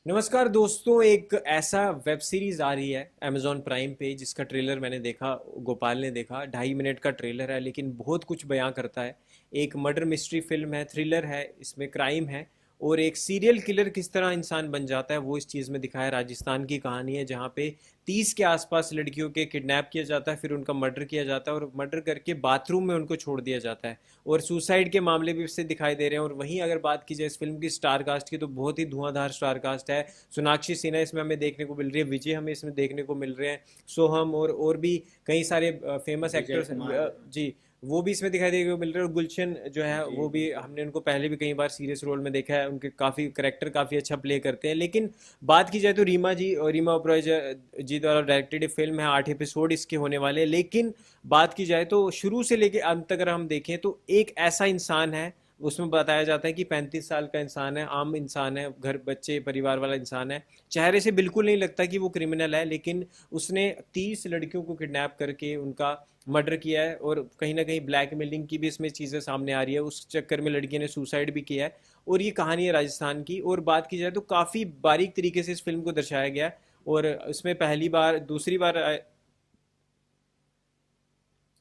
नमस्कार दोस्तों। एक ऐसा वेब सीरीज आ रही है अमेजॉन प्राइम पे जिसका ट्रेलर मैंने देखा। गोपाल ने देखा। 2.5 मिनट का ट्रेलर है लेकिन बहुत कुछ बयां करता है। एक मर्डर मिस्ट्री फिल्म है, थ्रिलर है, इसमें क्राइम है और एक सीरियल किलर किस तरह इंसान बन जाता है वो इस चीज़ में दिखाया है। राजस्थान की कहानी है जहाँ पे 30 के आसपास लड़कियों के किडनैप किया जाता है, फिर उनका मर्डर किया जाता है और मर्डर करके बाथरूम में उनको छोड़ दिया जाता है। और सुसाइड के मामले भी इससे दिखाई दे रहे हैं। और वहीं अगर बात की जाए इस फिल्म की स्टार कास्ट की तो बहुत ही धुआंधार स्टार कास्ट है। सोनाक्षी सिन्हा इसमें हमें देखने को मिल रही है, विजय हमें इसमें देखने को मिल रहे हैं, सोहम और भी कई सारे फेमस विजय एक्टर्स कुमार। जी वो भी इसमें दिखाई देने को मिल रहे हैं। और गुलशन जो है जी वो भी, जी। हमने उनको पहले भी कई बार सीरियस रोल में देखा है, उनके काफ़ी करेक्टर काफ़ी अच्छा प्ले करते हैं। लेकिन बात की जाए तो रीमा जी और रीमा ओबरॉय जी द्वारा डायरेक्टेड फिल्म है। 8 एपिसोड इसके होने वाले हैं। लेकिन बात की जाए तो शुरू से लेकर अंत तक अगर हम देखें तो एक ऐसा इंसान है, उसमें बताया जाता है कि 35 साल का इंसान है, आम इंसान है, घर बच्चे परिवार वाला इंसान है। चेहरे से बिल्कुल नहीं लगता कि वो क्रिमिनल है, लेकिन उसने 30 लड़कियों को किडनैप करके उनका मर्डर किया है। और कहीं ना कहीं ब्लैकमेलिंग की भी इसमें चीज़ें सामने आ रही है। उस चक्कर में लड़की ने सुसाइड भी किया है। और ये कहानी है राजस्थान की। और बात की जाए तो काफ़ी बारीक तरीके से इस फिल्म को दर्शाया गया है। और इसमें पहली बार दूसरी बार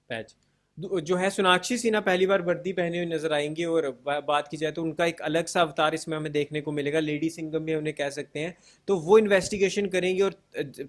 पैच जो है सोनाक्षी सिन्हा पहली बार वर्दी पहने हुए नजर आएंगी। और बात की जाए तो उनका एक अलग सा अवतार इसमें हमें देखने को मिलेगा, लेडी सिंघम भी उन्हें कह सकते हैं। तो वो इन्वेस्टिगेशन करेंगे और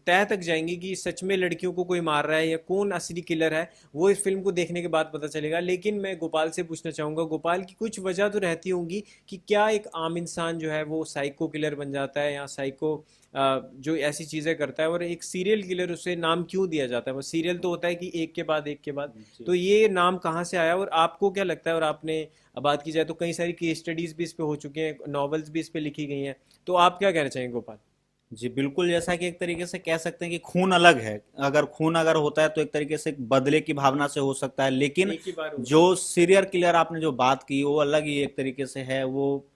तह तक जाएंगे कि सच में लड़कियों को कोई मार रहा है या कौन असली किलर है। वो इस फिल्म को देखने के बाद पता चलेगा। लेकिन मैं गोपाल से पूछना चाहूंगा, गोपाल की कुछ वजह तो रहती होंगी कि क्या एक आम इंसान जो है वो साइको किलर बन जाता है या साइको जो ऐसी चीज़ें करता है, और एक सीरियल किलर उसे नाम क्यों दिया जाता है? वो सीरियल तो होता है कि एक के बाद एक के बाद। जी तो ये नाम कहाँ से आया और आपको क्या लगता है? और आपने बात की जाए तो कई सारी केस स्टडीज भी इस पे हो चुकी हैं, नॉवेल्स भी इस पे लिखी गई हैं। तो आप क्या कहना चाहेंगे गोपाल? जी, बिल्कुल। जैसा कि एक तरीके से कह सकते हैं कि खून अलग है। अगर खून अगर होता है तो एक तरीके से एक बदले की भावना से हो सकता है, लेकिन एक ही बार हो जो सकता है। सीरियल किलर आपने जो बात की वो अलग ही एक तरीके से है। वो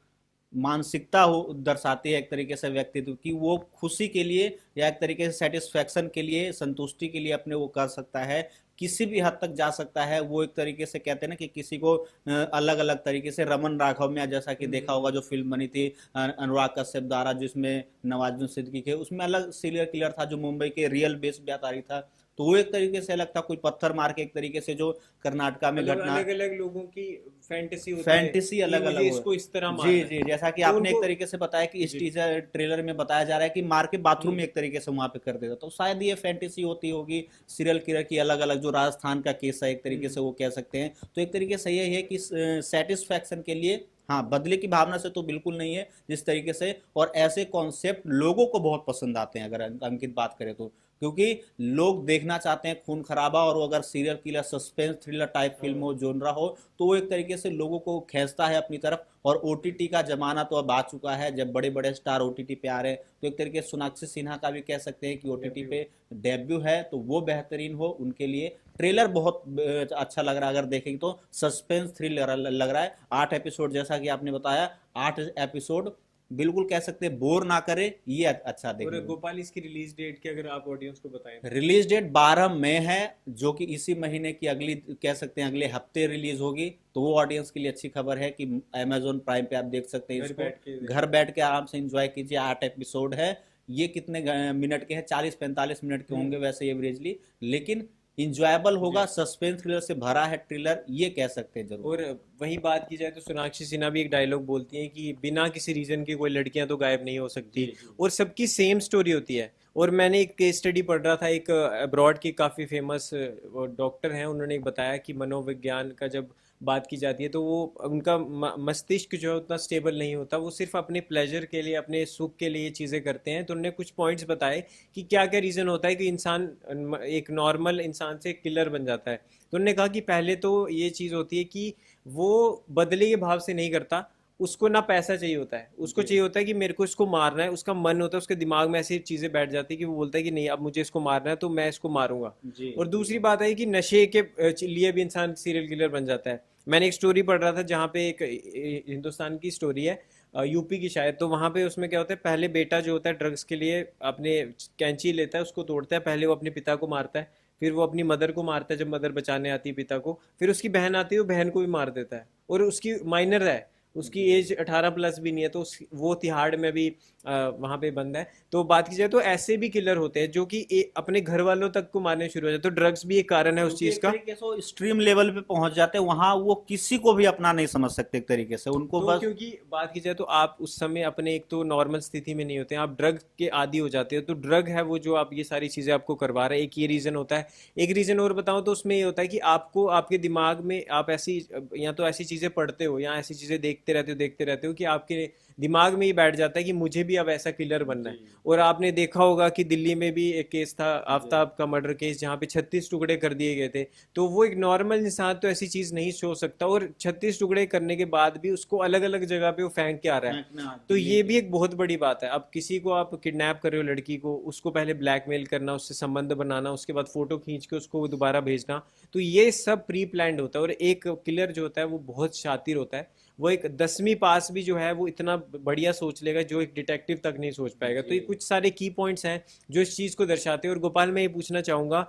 मानसिकता हो दर्शाती है एक तरीके से व्यक्तित्व की। वो खुशी के लिए या एक तरीके से सेटिस्फेक्शन के लिए, संतुष्टि के लिए अपने वो कर सकता है। किसी भी हद तक जा सकता है वो। एक तरीके से कहते हैं ना कि किसी को अलग अलग तरीके से, रमन राघव में जैसा कि देखा होगा जो फिल्म बनी थी अनुराग कश्यप द्वारा, जिसमें नवाजुद्दीन सिद्दीकी के, उसमें अलग सीरियल किलर था जो मुंबई के रियल बेस पे आधारित था। तो वो एक तरीके से अलग था। कोई पत्थर मार के एक तरीके से जो कर्नाटका में मतलब घटना, अलग अलग लोगों की फैंटेसी होती है फैंटेसी कि अलग अलग मुझे हो। इसको इस तरह जी मारना है। जी, जैसा कि तो आपने एक उनको तरीके से बताया कि इस जी टीजर ट्रेलर में बताया जा रहा है कि मार के बाथरूम हम्म में एक तरीके से वहां पे कर देगा, तो शायद ये फैंटेसी होती होगी सीरियल किलर की। अलग अलग जो राजस्थान का केस है एक तरीके हम्म से वो कह सकते हैं। तो एक तरीके से ये है कि सेटिस्फैक्शन के लिए, हाँ, बदले की भावना से तो बिल्कुल नहीं है जिस तरीके से। और ऐसे कॉन्सेप्ट लोगों को बहुत पसंद आते हैं अगर अंकित बात करें तो, क्योंकि लोग देखना चाहते हैं खून खराबा। और वो अगर serial killer, suspense thriller type film हाँ। हो, जोनरा हो, तो वो एक तरीके से लोगों को खींचता है अपनी तरफ। और ओटीटी का जमाना तो अब आ चुका है जब बड़े बड़े स्टार ओटीटी पे आ रहे हैं। तो एक तरीके से सोनाक्षी सिन्हा का भी कह सकते हैं कि ओटीटी डेब्यू। पे डेब्यू है, तो वो बेहतरीन हो उनके लिए। ट्रेलर बहुत अच्छा लग रहा है अगर देखेंगे तो। सस्पेंस थ्रिलर लग रहा है। 8 एपिसोड जैसा कि आपने बताया, 8 एपिसोड बिल्कुल कह सकते हैं बोर ना करे, ये अच्छा और देखने में। गोपाल इसकी रिलीज डेट की अगर आप ऑडियंस को बताएं तो? रिलीज डेट 12 मई है, जो कि इसी महीने की अगली, कह सकते हैं अगले हफ्ते रिलीज होगी। तो वो ऑडियंस के लिए अच्छी खबर है कि अमेजोन प्राइम पे आप देख सकते हैं घर इसको। बैठ के देख घर सकते बैठ के आराम से एंजॉय कीजिए। 8 एपिसोड है। ये कितने मिनट के हैं? 40-45 मिनट के हैं। होंगे वैसे एवरेजली, लेकिन इंजॉयबल होगा। जी। सस्पेंस थ्रिलर से भरा है ट्रेलर, ये कह सकते हैं जरूर। और वहीं बात की जाए तो सोनाक्षी सिन्हा भी एक डायलॉग बोलती हैं कि बिना किसी रीजन के कोई लड़कियां तो गायब नहीं हो जी सकती। जी। और सबकी सेम स्टोरी होती है। और मैंने एक केस स्टडी पढ़ रहा था, एक अब्रॉड की काफ़ी फेमस डॉक्टर हैं, उन्होंने एक बताया कि मनोविज्ञान का जब बात की जाती है तो वो उनका मस्तिष्क जो है उतना स्टेबल नहीं होता। वो सिर्फ अपने प्लेजर के लिए, अपने सुख के लिए ये चीज़ें करते हैं। तो उन्होंने कुछ पॉइंट्स बताए कि क्या क्या रीज़न होता है कि इंसान एक नॉर्मल इंसान से किलर बन जाता है। तो उन्होंने कहा कि पहले तो ये चीज़ होती है कि वो बदले के भाव से नहीं करता। उसको ना पैसा चाहिए होता है, उसको जी चाहिए होता है कि मेरे को इसको मारना है। उसका मन होता है, उसके दिमाग में ऐसी चीज़ें बैठ जाती है कि वो बोलता है कि नहीं अब मुझे इसको मारना है तो मैं इसको मारूंगा। जी। और दूसरी बिल्कुल। बात है कि नशे के लिए भी इंसान सीरियल किलर बन जाता है। मैंने एक स्टोरी पढ़ रहा था जहाँ पे एक हिंदुस्तान की स्टोरी है, यूपी की शायद। तो वहाँ पे उसमें क्या होता है, पहले बेटा जो होता है ड्रग्स के लिए अपने कैंची लेता है, उसको तोड़ता है। पहले वो अपने पिता को मारता है, फिर वो अपनी मदर को मारता है जब मदर बचाने आती है पिता को, फिर उसकी बहन आती है वो बहन को भी मार देता है। और उसकी माइनर है, उसकी एज 18+ भी नहीं है, तो वो तिहाड़ में भी वहां पे बंद है। तो बात की जाए तो ऐसे भी किलर होते हैं जो कि अपने घर वालों तक को मारने शुरू हो जाते, तो ड्रग्स भी एक कारण है उस क्योंकि चीज एक का। तरीके से वो एक्सट्रीम लेवल पे पहुंच जाते हैं, वहां वो किसी को भी अपना नहीं समझ सकते, एक तरीके से उनको तो बस। क्योंकि बात की जाए तो आप उस समय अपने एक तो नॉर्मल स्थिति में नहीं होते हैं, आप ड्रग के आदी हो जाते हो, तो ड्रग है वो जो आप ये सारी चीज़ें आपको करवा रहा है, एक ये रीज़न होता है। एक रीज़न और बताऊं तो उसमें ये होता है कि आपको आपके दिमाग में आप ऐसी या तो ऐसी चीज़ें पढ़ते हो या ऐसी चीज़ें देखते रहते हो कि आपके दिमाग में ही बैठ जाता है कि मुझे भी अब ऐसा किलर बनना है। जी और आपने देखा होगा कि दिल्ली में भी एक केस था, जी आफ्ताब का मर्डर केस, जहाँ पे 36 टुकड़े कर दिए गए थे। तो वो एक नॉर्मल इंसान तो ऐसी चीज नहीं सोच सकता, और 36 टुकड़े करने के बाद भी उसको अलग अलग जगह पे वो फेंक के आ रहा है। फेंकना तो दिल्ली ये के। भी एक बहुत बड़ी बात है। अब किसी को आप किडनैप कर रहे हो, लड़की को, उसको पहले ब्लैकमेल करना, उससे संबंध बनाना, उसके बाद फोटो खींच के उसको दोबारा भेजना, तो ये सब प्री प्लान्ड होता है। और एक किलर जो होता है वो बहुत शातिर होता है, वो एक 10वीं पास भी जो है वो इतना बढ़िया सोच लेगा जो एक डिटेक्टिव तक नहीं सोच पाएगा। तो जी ये कुछ सारे की पॉइंट्स हैं जो इस चीज़ को दर्शाते हैं। और गोपाल, मैं ये पूछना चाहूँगा,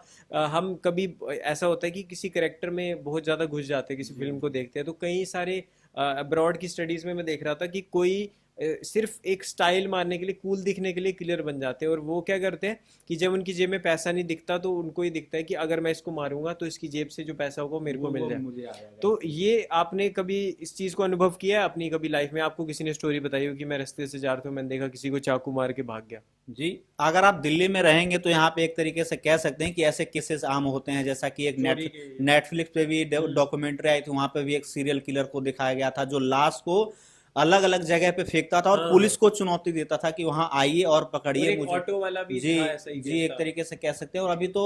हम कभी ऐसा होता है कि किसी करेक्टर में बहुत ज़्यादा घुस जाते हैं, किसी जी फिल्म को देखते हैं, तो कई सारे अब्रॉड की स्टडीज़ में मैं देख रहा था कि कोई सिर्फ एक स्टाइल मारने के लिए, कूल दिखने के लिए किलर बन जाते हैं। और वो क्या करते हैं कि जब उनकी जेब में पैसा नहीं दिखता तो उनको ही दिखता है कि अगर मैं इसको मारूंगा तो इसकी जेब से जो पैसा होगा वो मेरे को मिल वो जाए। मुझे आ जाएगा। तो ये आपने कभी इस चीज़ को अनुभव किया है अपनी कभी लाइफ में? आपको किसी ने स्टोरी बताई हो कि मैं रास्ते से जा रहा था, मैंने देखा किसी को चाकू मार के भाग गया? जी, अगर आप दिल्ली में रहेंगे तो यहाँ पे एक तरीके से कह सकते हैं कि ऐसे केसेस आम होते हैं, जैसा कि एक चोरी के। नेटफ्लिक्स पे भी हम्म। डॉक्यूमेंट्री आई थी, वहां पे भी एक सीरियल किलर को दिखाया गया था जो लाश को अलग अलग जगह पे फेंकता था और पुलिस हाँ। को चुनौती देता था कि वहां आइए और और पकड़िए एक मुझे। ऑटो वाला भी जी था, ऐसा ही जी, केस एक था। तरीके से कह सकते हैं। और अभी तो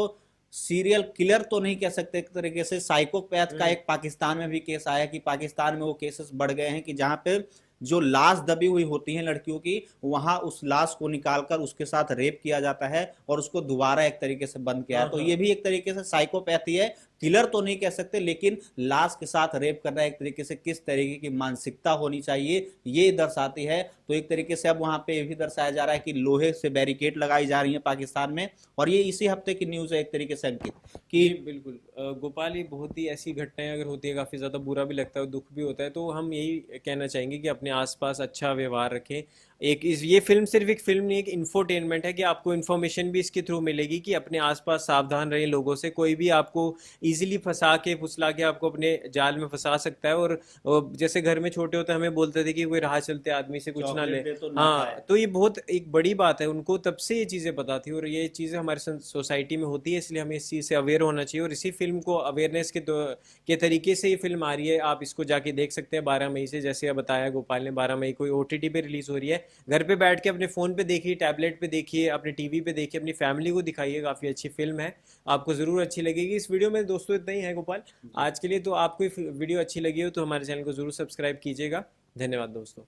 सीरियल किलर तो नहीं कह सकते, एक तरीके से साइकोपैथ का हम्म। एक पाकिस्तान में भी केस आया कि पाकिस्तान में वो केसेस बढ़ गए हैं कि जहाँ पे जो लाश दबी हुई होती हैं लड़कियों की, वहां उस लाश को निकालकर उसके साथ रेप किया जाता है और उसको दोबारा एक तरीके से बंद किया है। हाँ तो हाँ। ये भी एक तरीके से साइकोपैथी है, किलर तो नहीं कह सकते, लेकिन लाश के साथ रेप करना एक तरीके से किस तरीके की मानसिकता होनी चाहिए ये दर्शाती है। तो एक तरीके से अब वहां पे ये भी दर्शाया जा रहा है कि लोहे से बैरिकेड लगाई जा रही है पाकिस्तान में। और ये इसी हफ्ते की न्यूज है एक तरीके से अंकित कि। जी बिल्कुल। गोपाल, ये बहुत ही ऐसी घटनाएं अगर होती है, काफ़ी ज़्यादा बुरा भी लगता है और दुख भी होता है। तो हम यही कहना चाहेंगे कि अपने आसपास अच्छा व्यवहार रखें। एक इस ये फिल्म सिर्फ एक फिल्म नहीं, एक इंफोटेनमेंट है कि आपको इन्फॉर्मेशन भी इसके थ्रू मिलेगी कि अपने आसपास सावधान रहें लोगों से। कोई भी आपको इजीली फंसा के फुसला के आपको अपने जाल में फंसा सकता है। और जैसे घर में छोटे होते हमें बोलते थे कि कोई राह चलते आदमी से कुछ ना ले। चॉकलेट दे तो ना खाए। हाँ, तो ये बहुत एक बड़ी बात है, उनको तब से ये चीज़ें पता थी और ये चीज़ें हमारे सोसाइटी में होती है, इसलिए हमें इस चीज़ से अवेयर होना चाहिए। और इसी फिल्म को अवेयरनेस के तरीके से ये फिल्म आ रही है। आप इसको जाके देख सकते हैं 12 मई से, जैसे बताया गोपाल ने, 12 मई को ओटीटी पे रिलीज हो रही है। घर पे बैठ के अपने फ़ोन पे देखिए, टैबलेट पे देखिए, अपने टीवी पे देखिए, अपनी फैमिली को दिखाइए। काफ़ी अच्छी फिल्म है, आपको ज़रूर अच्छी लगेगी। इस वीडियो में दोस्तों इतना ही है गोपाल जी आज के लिए। तो आपको वीडियो अच्छी लगी हो तो हमारे चैनल को ज़रूर सब्सक्राइब कीजिएगा। धन्यवाद दोस्तों।